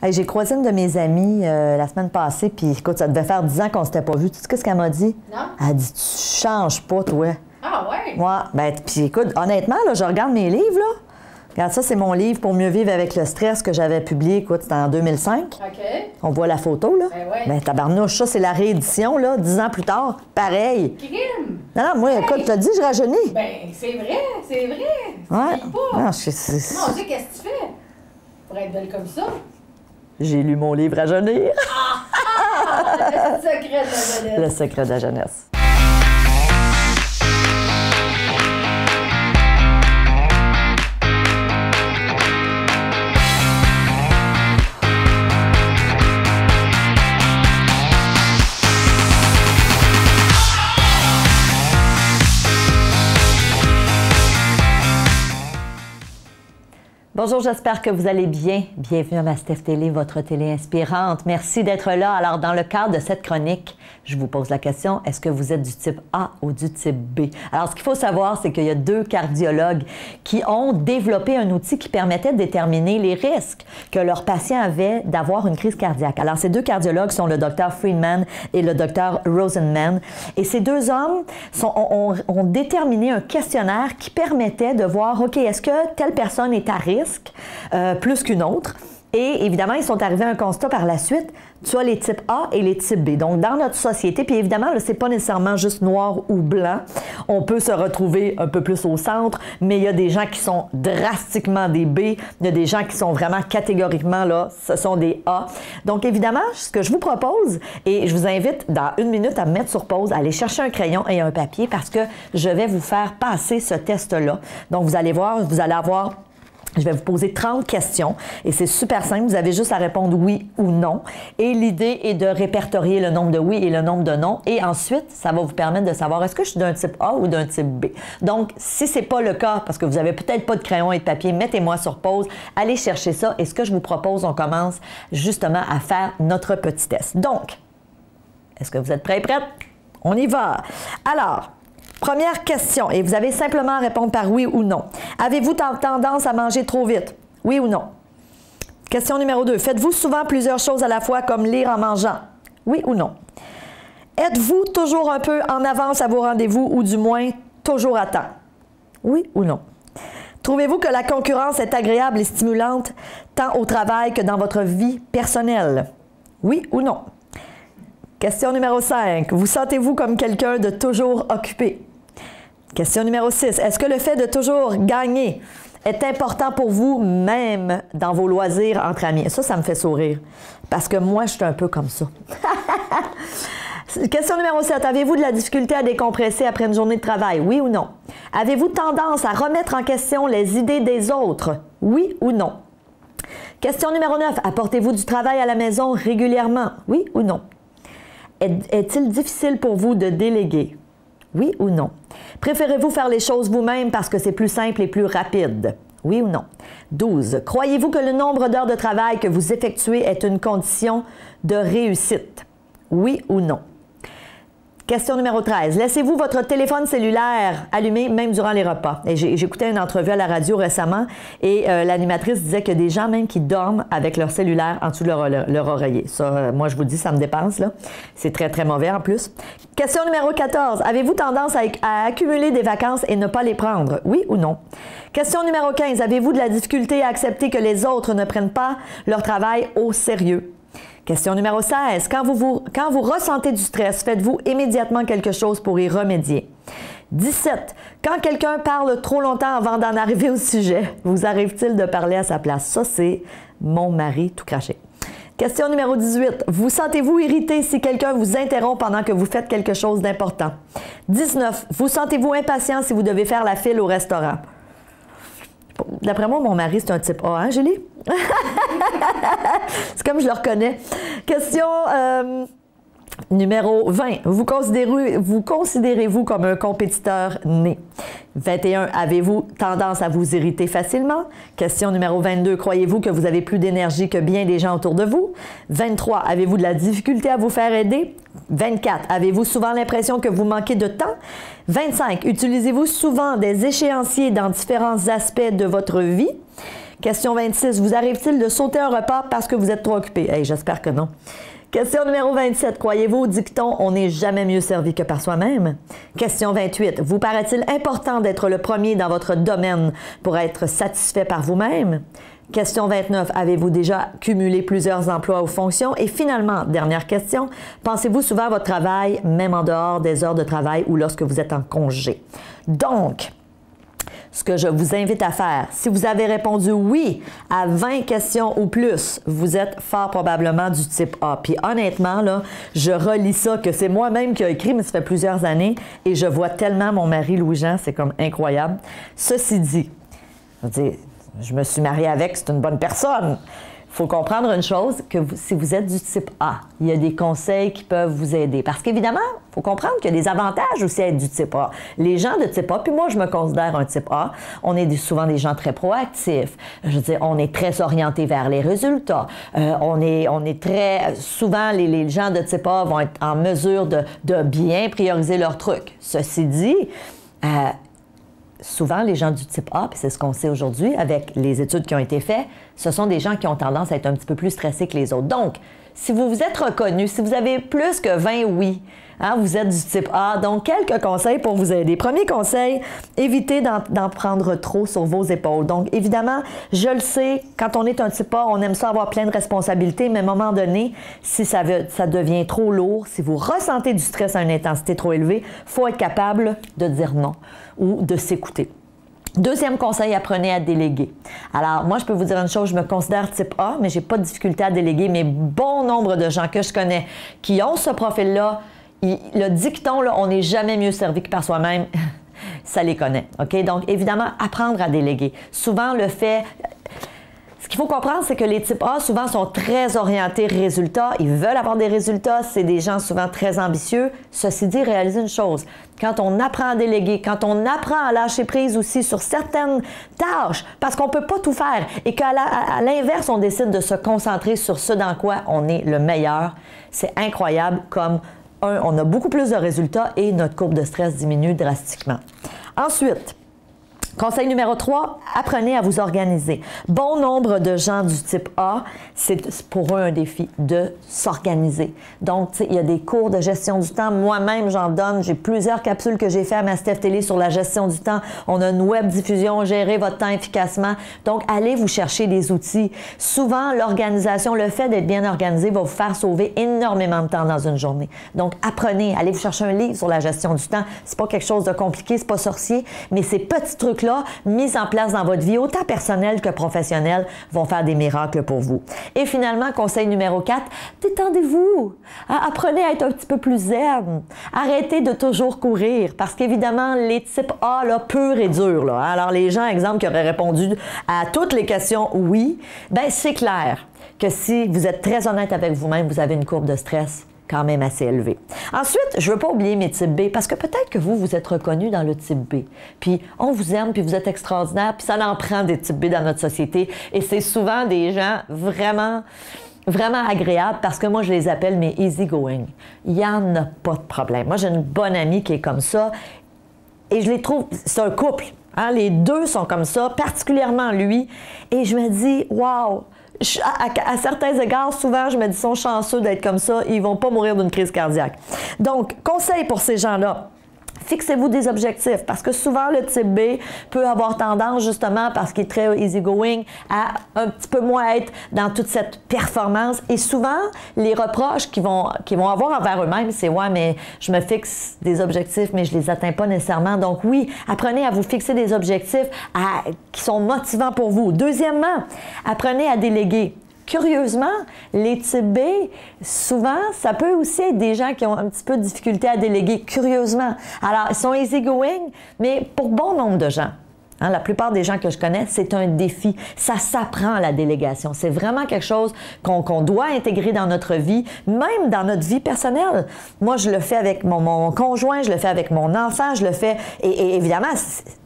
Hey, j'ai croisé une de mes amies la semaine passée, puis écoute, ça devait faire 10 ans qu'on s'était pas vus. Tu sais ce qu'elle m'a dit? Non. Elle a dit, tu changes pas, toi. Ah ouais? Moi, ben, puis écoute, honnêtement, là, je regarde mes livres, là. Regarde, ça, c'est mon livre Pour mieux vivre avec le stress que j'avais publié, écoute, c'était en 2005. OK. On voit la photo, là. Ben ouais. Ben, tabarnouche, ça, c'est la réédition, là, 10 ans plus tard. Pareil. Crime! Non, non, moi, écoute, je te le dis, je rajeunis. Ben, c'est vrai, c'est vrai. Ouais. Tu vieillis pas. Non, Mon Dieu, qu'est-ce que tu fais? Pour être belle comme ça? J'ai lu mon livre Rajeunir. Le secret de la jeunesse. Le secret de la jeunesse. Bonjour, j'espère que vous allez bien. Bienvenue à ma Steph Télé, votre télé inspirante. Merci d'être là. Alors, dans le cadre de cette chronique, je vous pose la question, est-ce que vous êtes du type A ou du type B? Alors, ce qu'il faut savoir, c'est qu'il y a 2 cardiologues qui ont développé un outil qui permettait de déterminer les risques que leurs patients avaient d'avoir une crise cardiaque. Alors, ces 2 cardiologues sont le Dr Friedman et le Dr Rosenman. Et ces 2 hommes ont déterminé un questionnaire qui permettait de voir, OK, est-ce que telle personne est à risque plus qu'une autre? Et évidemment, ils sont arrivés à un constat par la suite. Tu as les types A et les types B. Donc, dans notre société, puis évidemment, c'est pas nécessairement juste noir ou blanc. On peut se retrouver un peu plus au centre, mais il y a des gens qui sont drastiquement des B. Il y a des gens qui sont vraiment catégoriquement, là, ce sont des A. Donc, évidemment, ce que je vous propose, et je vous invite dans 1 minute à me mettre sur pause, à aller chercher un crayon et un papier parce que je vais vous faire passer ce test-là. Donc, vous allez voir, vous allez avoir... Je vais vous poser 30 questions et c'est super simple. Vous avez juste à répondre oui ou non. Et l'idée est de répertorier le nombre de oui et le nombre de non. Et ensuite, ça va vous permettre de savoir est-ce que je suis d'un type A ou d'un type B. Donc, si c'est pas le cas, parce que vous avez peut-être pas de crayon et de papier, mettez-moi sur pause, allez chercher ça. Et ce que je vous propose, on commence justement à faire notre petit test. Donc, est-ce que vous êtes prêts et prêtes? On y va. Alors, première question, et vous avez simplement à répondre par oui ou non. Avez-vous tendance à manger trop vite? Oui ou non? Question numéro 2. Faites-vous souvent plusieurs choses à la fois, comme lire en mangeant? Oui ou non? Êtes-vous toujours un peu en avance à vos rendez-vous, ou du moins toujours à temps? Oui ou non? Trouvez-vous que la concurrence est agréable et stimulante, tant au travail que dans votre vie personnelle? Oui ou non? Question numéro 5. Vous sentez-vous comme quelqu'un de toujours occupé? Question numéro 6. Est-ce que le fait de toujours gagner est important pour vous, même dans vos loisirs entre amis? Ça me fait sourire. Parce que moi, je suis un peu comme ça. Question numéro 7. Avez-vous de la difficulté à décompresser après une journée de travail? Oui ou non? Avez-vous tendance à remettre en question les idées des autres? Oui ou non? Question numéro 9. Apportez-vous du travail à la maison régulièrement? Oui ou non? Est-il difficile pour vous de déléguer? Oui ou non? Préférez-vous faire les choses vous-même parce que c'est plus simple et plus rapide? Oui ou non? 12. Croyez-vous que le nombre d'heures de travail que vous effectuez est une condition de réussite? Oui ou non? Question numéro 13. Laissez-vous votre téléphone cellulaire allumé même durant les repas? J'écoutais une entrevue à la radio récemment et l'animatrice disait qu'il y a des gens même qui dorment avec leur cellulaire en dessous de leur oreiller. Ça, moi, je vous dis, ça me dépasse, là. C'est très, très mauvais en plus. Question numéro 14. Avez-vous tendance à accumuler des vacances et ne pas les prendre? Oui ou non? Question numéro 15. Avez-vous de la difficulté à accepter que les autres ne prennent pas leur travail au sérieux? Question numéro 16. Quand vous ressentez du stress, faites-vous immédiatement quelque chose pour y remédier? 17. Quand quelqu'un parle trop longtemps avant d'en arriver au sujet, vous arrive-t-il de parler à sa place? Ça, c'est mon mari tout craché. Question numéro 18. Vous sentez-vous irrité si quelqu'un vous interrompt pendant que vous faites quelque chose d'important? 19. Vous sentez-vous impatient si vous devez faire la file au restaurant? D'après moi, mon mari, c'est un type A, hein, Julie? C'est comme je le reconnais. Question numéro 20. Vous considérez-vous comme un compétiteur né? 21. Avez-vous tendance à vous irriter facilement? Question numéro 22. Croyez-vous que vous avez plus d'énergie que bien des gens autour de vous? 23. Avez-vous de la difficulté à vous faire aider? 24. Avez-vous souvent l'impression que vous manquez de temps? 25. Utilisez-vous souvent des échéanciers dans différents aspects de votre vie? Question 26. Vous arrive-t-il de sauter un repas parce que vous êtes trop occupé? Hey, j'espère que non. Question numéro 27. Croyez-vous au dicton « On n'est jamais mieux servi que par soi-même » ? Question 28. Vous paraît-il important d'être le premier dans votre domaine pour être satisfait par vous-même? Question 29. Avez-vous déjà cumulé plusieurs emplois ou fonctions? Et finalement, dernière question. Pensez-vous souvent à votre travail, même en dehors des heures de travail ou lorsque vous êtes en congé? Donc, ce que je vous invite à faire, si vous avez répondu oui à 20 questions ou plus, vous êtes fort probablement du type A. Puis honnêtement, là, je relis ça, que c'est moi-même qui ai écrit, mais ça fait plusieurs années, et je vois tellement mon mari Louis-Jean, c'est comme incroyable. Ceci dit, je me suis mariée avec, c'est une bonne personne. Il faut comprendre une chose, que si vous êtes du type A, il y a des conseils qui peuvent vous aider. Parce qu'évidemment, il faut comprendre qu'il y a des avantages aussi à être du type A. Les gens de type A, puis moi, je me considère un type A, on est souvent des gens très proactifs. Je veux dire, on est très orientés vers les résultats. On est très... Souvent, les gens de type A vont être en mesure de bien prioriser leurs trucs. Ceci dit... souvent, les gens du type A, puis c'est ce qu'on sait aujourd'hui avec les études qui ont été faites, ce sont des gens qui ont tendance à être un petit peu plus stressés que les autres. Donc, si vous vous êtes reconnu, si vous avez plus que 20 oui, hein, vous êtes du type A. Donc, quelques conseils pour vous aider. Premier conseil, évitez d'en prendre trop sur vos épaules. Donc, évidemment, je le sais, quand on est un type A, on aime ça avoir plein de responsabilités, mais à un moment donné, si ça devient trop lourd, si vous ressentez du stress à une intensité trop élevée, il faut être capable de dire non ou de s'écouter. Deuxième conseil, apprenez à déléguer. Alors, moi, je peux vous dire une chose, je me considère type A, mais je n'ai pas de difficulté à déléguer, mais bon nombre de gens que je connais qui ont ce profil-là, le dicton, là, on n'est jamais mieux servi que par soi-même, ça les connaît. OK? Donc, évidemment, apprendre à déléguer. Souvent, le fait... Ce qu'il faut comprendre, c'est que les types A, souvent, sont très orientés résultats. Ils veulent avoir des résultats. C'est des gens souvent très ambitieux. Ceci dit, réalisez une chose. Quand on apprend à déléguer, quand on apprend à lâcher prise aussi sur certaines tâches, parce qu'on ne peut pas tout faire, et qu'à l'inverse, on décide de se concentrer sur ce dans quoi on est le meilleur, c'est incroyable comme, on a beaucoup plus de résultats et notre courbe de stress diminue drastiquement. Ensuite, conseil numéro 3, apprenez à vous organiser. Bon nombre de gens du type A, c'est pour eux un défi de s'organiser. Donc, il y a des cours de gestion du temps. Moi-même, j'en donne. J'ai plusieurs capsules que j'ai fait à ma Steph Télé sur la gestion du temps. On a une web diffusion, gérer votre temps efficacement. Donc, allez vous chercher des outils. Souvent, l'organisation, le fait d'être bien organisé va vous faire sauver énormément de temps dans une journée. Donc, apprenez. Allez vous chercher un livre sur la gestion du temps. C'est pas quelque chose de compliqué, c'est pas sorcier, mais ces petits trucs là, mis en place dans votre vie, autant personnelle que professionnelle, vont faire des miracles pour vous. Et finalement, conseil numéro 4, détendez-vous. Apprenez à être un petit peu plus zen. Arrêtez de toujours courir, parce qu'évidemment, les types A, là, purs et durs, là. Alors, les gens, exemple, qui auraient répondu à toutes les questions oui, bien, c'est clair que si vous êtes très honnête avec vous-même, vous avez une courbe de stress quand même assez élevé. Ensuite, je ne veux pas oublier mes types B, parce que peut-être que vous êtes reconnu dans le type B. Puis on vous aime, puis vous êtes extraordinaire, puis ça en prend des types B dans notre société. Et c'est souvent des gens vraiment agréables, parce que moi, je les appelle mes easy going. Il n'y en a pas de problème. Moi, j'ai une bonne amie qui est comme ça, et je les trouve, c'est un couple. Hein? Les deux sont comme ça, particulièrement lui. Et je me dis, wow! À certains égards, souvent, je me dis, ils sont chanceux d'être comme ça, ils ne vont pas mourir d'une crise cardiaque. Donc, conseil pour ces gens-là, fixez-vous des objectifs, parce que souvent, le type B peut avoir tendance, justement, parce qu'il est très easygoing, à un petit peu moins être dans toute cette performance. Et souvent, les reproches qu'ils vont avoir envers eux-mêmes, c'est « ouais, mais je me fixe des objectifs, mais je ne les atteins pas nécessairement. » Donc oui, apprenez à vous fixer des objectifs qui sont motivants pour vous. Deuxièmement, apprenez à déléguer. Curieusement, les types B, souvent, ça peut aussi être des gens qui ont un petit peu de difficulté à déléguer, curieusement. Alors, ils sont easygoing, mais pour bon nombre de gens, hein, la plupart des gens que je connais, c'est un défi. Ça s'apprend, la délégation. C'est vraiment quelque chose qu'on doit intégrer dans notre vie, même dans notre vie personnelle. Moi, je le fais avec mon conjoint, je le fais avec mon enfant, je le fais... Et évidemment,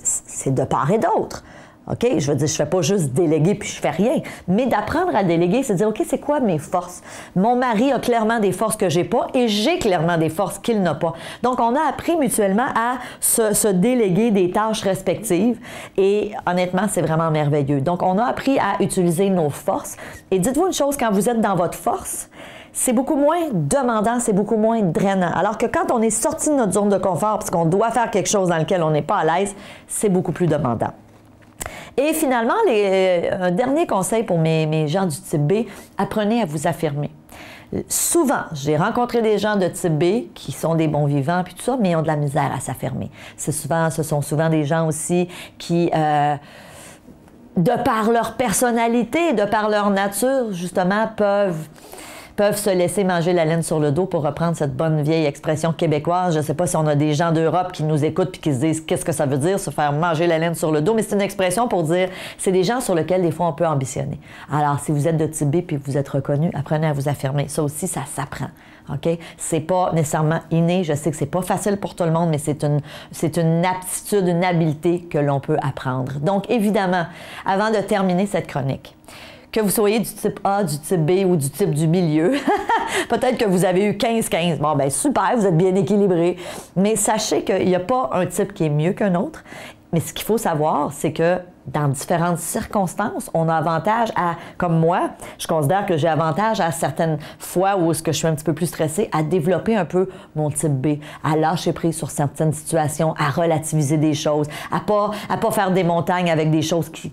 c'est de part et d'autre. OK? Je veux dire, je ne fais pas juste déléguer puis je fais rien. Mais d'apprendre à déléguer, c'est de dire, OK, c'est quoi mes forces? Mon mari a clairement des forces que j'ai pas et j'ai clairement des forces qu'il n'a pas. Donc, on a appris mutuellement à se déléguer des tâches respectives et honnêtement, c'est vraiment merveilleux. Donc, on a appris à utiliser nos forces. Et dites-vous une chose, quand vous êtes dans votre force, c'est beaucoup moins demandant, c'est beaucoup moins drainant. Alors que quand on est sorti de notre zone de confort parce qu'on doit faire quelque chose dans lequel on n'est pas à l'aise, c'est beaucoup plus demandant. Et finalement, un dernier conseil pour mes gens du type B, apprenez à vous affirmer. Souvent, j'ai rencontré des gens de type B qui sont des bons vivants puis tout ça, mais ils ont de la misère à s'affirmer. Ce sont souvent des gens aussi qui, de par leur personnalité, de par leur nature, justement, peuvent se laisser manger la laine sur le dos, pour reprendre cette bonne vieille expression québécoise. Je ne sais pas si on a des gens d'Europe qui nous écoutent et qui se disent qu'est-ce que ça veut dire, se faire manger la laine sur le dos, mais c'est une expression pour dire c'est des gens sur lesquels des fois on peut ambitionner. Alors, si vous êtes de type B et vous êtes reconnu, apprenez à vous affirmer. Ça aussi, ça s'apprend. OK? C'est pas nécessairement inné. Je sais que c'est pas facile pour tout le monde, mais c'est une aptitude, une habileté que l'on peut apprendre. Donc, évidemment, avant de terminer cette chronique, que vous soyez du type A, du type B ou du type du milieu, peut-être que vous avez eu 15-15. Bon, ben super, vous êtes bien équilibré. Mais sachez qu'il n'y a pas un type qui est mieux qu'un autre. Mais ce qu'il faut savoir, c'est que dans différentes circonstances, on a avantage à, comme moi, je considère que j'ai avantage à certaines fois où est-ce que je suis un petit peu plus stressée, à développer un peu mon type B, à lâcher prise sur certaines situations, à relativiser des choses, à pas faire des montagnes avec des choses qui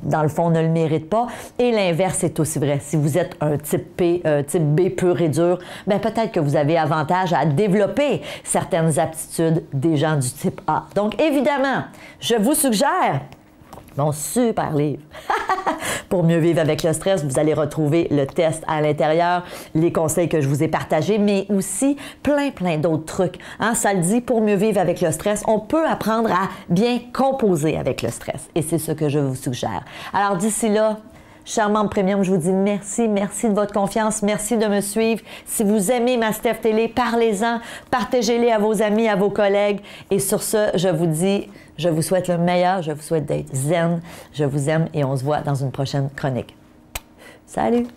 dans le fond, ne le méritent pas. Et l'inverse est aussi vrai. Si vous êtes un type B pur et dur, bien peut-être que vous avez avantage à développer certaines aptitudes des gens du type A. Donc, évidemment, je vous suggère mon super livre. Pour mieux vivre avec le stress, vous allez retrouver le test à l'intérieur, les conseils que je vous ai partagés, mais aussi plein d'autres trucs. Hein, ça le dit, pour mieux vivre avec le stress, on peut apprendre à bien composer avec le stress. Et c'est ce que je vous suggère. Alors d'ici là, chers membres premium, je vous dis merci de votre confiance, merci de me suivre. Si vous aimez ma Steph Télé, parlez-en, partagez-les à vos amis, à vos collègues. Et sur ce, je vous dis, je vous souhaite le meilleur, je vous souhaite d'être zen, je vous aime et on se voit dans une prochaine chronique. Salut!